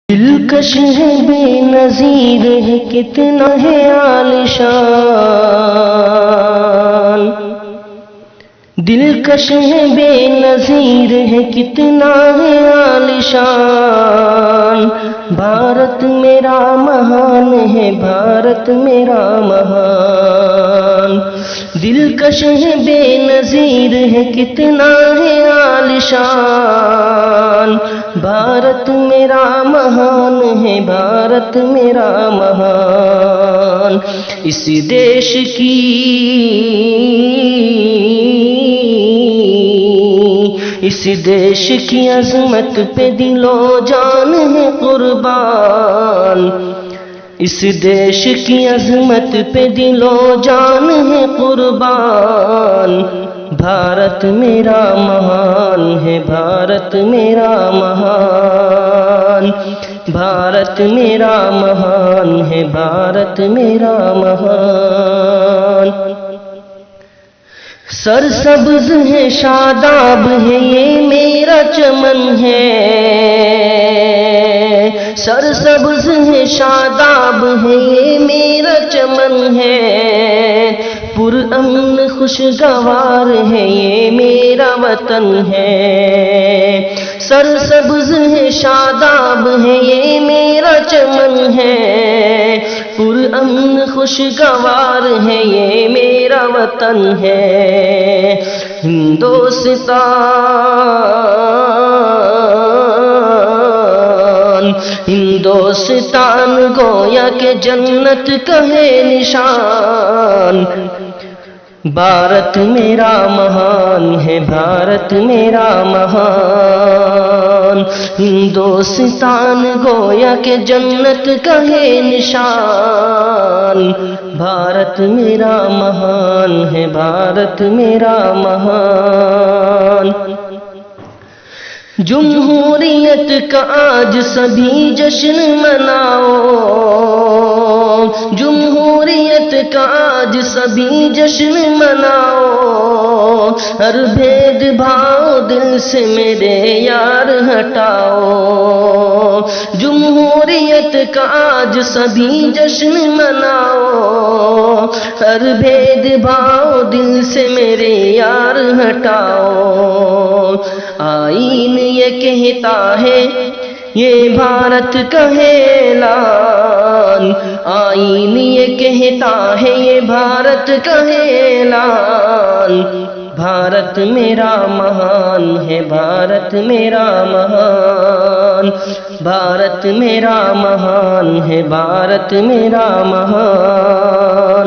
دلکش ہے بے نظیر ہے کتنا ہے عالیشان، دلکش ہے بے نظیر ہے کتنا ہے عالیشان، بھارت میرا مہان ہے، بھارت میرا مہان، دلکش ہے بے نظیر ہے کتنا ہے عالیشان، بھارت میرا مہان ہے، بھارت میرا مہان، اس دیش کی عظمت پہ دل و جان ہے قربان، اس دیش کی عظمت پہ دل و جان ہے قربان، بھارت میرا مہان ہے، بھارت میرا مہان، بھارت میرا مہان ہے، بھارت میرا مہان، سرسبز ہے شاداب ہے یہ میرا چمن ہے، سرسبز ہے شاداب ہے یہ میرا چمن ہے، پرامن خوشگوار ہے یہ میرا وطن ہے، سرسبز ہے شاداب ہے یہ میرا چمن ہے، پرامن خوشگوار ہے یہ میرا وطن ہے، ہندوستان گویا کہ جنت کا ہے نشان، بھارت میرا مہان ہے، بھارت میرا مہان، ہندوستان گویا کہ جنت کا ہے نشان، بھارت میرا مہان ہے، بھارت میرا مہان، جمہوریت کا آج سبھی جشن مناؤ، جمہوریت کا آج سبھی جشن مناؤ، ہر بھید بھاؤ دل سے میرے یار ہٹاؤ، جمہوریت کا آج سبھی جشن مناؤ، ہر بھید بھاؤ دل سے میرے یار ہٹاؤ، آئین یہ کہتا ہے یہ بھارت کا ہے اعلان، آئین یہ کہتا ہے یہ بھارت کا ہے اعلان، بھارت میرا مہان ہے، بھارت میرا مہان، بھارت میرا مہان ہے، بھارت میرا مہان،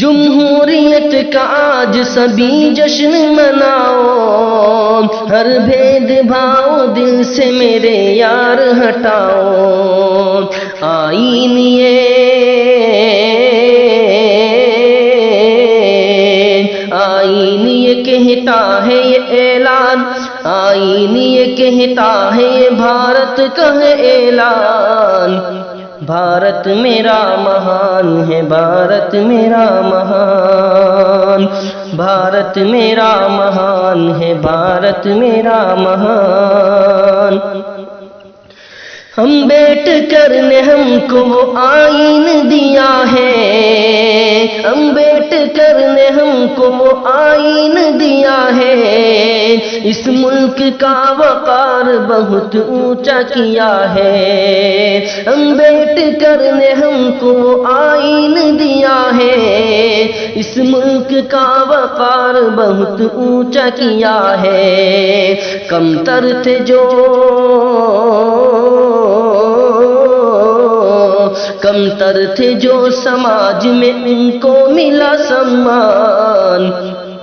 جمہوریت کا آج سبھی جشن مناؤ، ہر بھید بھاؤ دل سے میرے یار ہٹاؤ، آئین یہ کہتا ہے یہ اعلان، آئین یہ کہتا ہے یہ بھارت کا ہے اعلان، بھارت میرا مہان ہے، بھارت میرا مہان، بھارت میرا مہان ہے، بھارت میرا مہان، ہم بیٹھ کر نے ہم کو وہ آئین دیا ہے، ہم بیٹھ کر نے ہم کو وہ آئین دیا ہے، اس ملک کا وقار بہت اونچا کیا ہے، ہم بیٹھ کر نے ہم کو وہ آئین دیا ہے، اس ملک کا وقار بہت اونچا کیا ہے، کمتر تھے جو کمتر تھے جو سماج میں ان کو ملا سمان،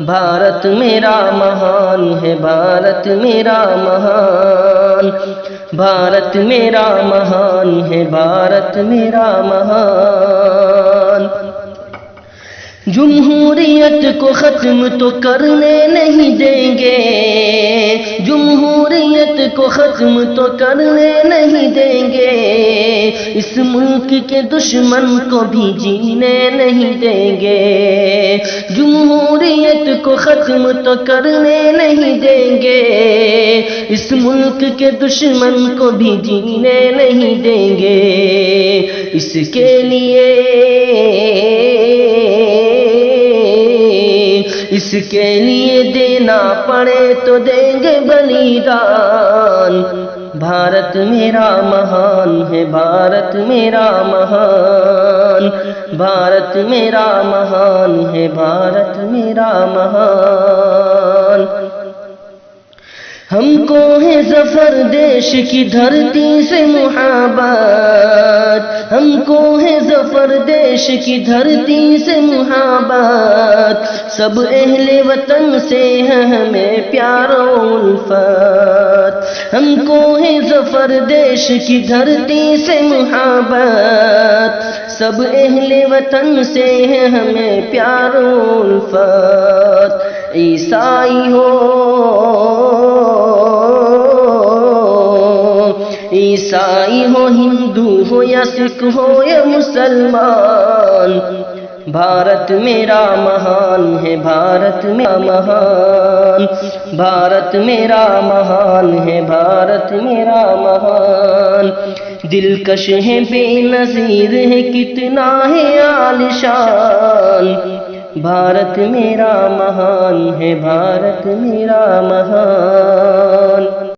بھارت میرا مہان ہے، بھارت میرا مہان، بھارت میرا مہان ہے، بھارت میرا مہان، جمہوریت کو ختم تو کرنے نہیں دیں گے، جمہوریت کو ختم تو کرنے نہیں دیں گے، اس ملک کے دشمن کو بھی جینے نہیں دیں گے، جمہوریت کو ختم تو کرنے نہیں دیں گے، اس ملک کے دشمن کو بھی جینے نہیں دیں گے، اس کے لیے دینا پڑے تو دیں گے بلیدان۔ بھارت میرا مہان ہے، بھارت میرا مہان، بھارت میرا مہان ہے، بھارت میرا مہان۔ ہم کو ہے ظفر دیش کی دھرتی سے محبت، ہم کو ہے ظفر دیش کی دھرتی سے محبت، سب اہل وطن سے ہے ہمیں پیار و الفت، ہم کو ہے ظفر دیش کی دھرتی سے محبت، سب اہل وطن سے ہے ہمیں پیار و الفت، عیسائی ہو عیسائی ہو، ہندو ہو یا سکھ ہو یا مسلمان، بھارت میرا مہان ہے، بھارت میرا مہان، بھارت میرا مہان ہے، بھارت میرا مہان۔ دلکش ہے، بے نظیر ہے، کتنا ہے عالیشان، بھارت میرا مہان ہے، بھارت میرا مہان۔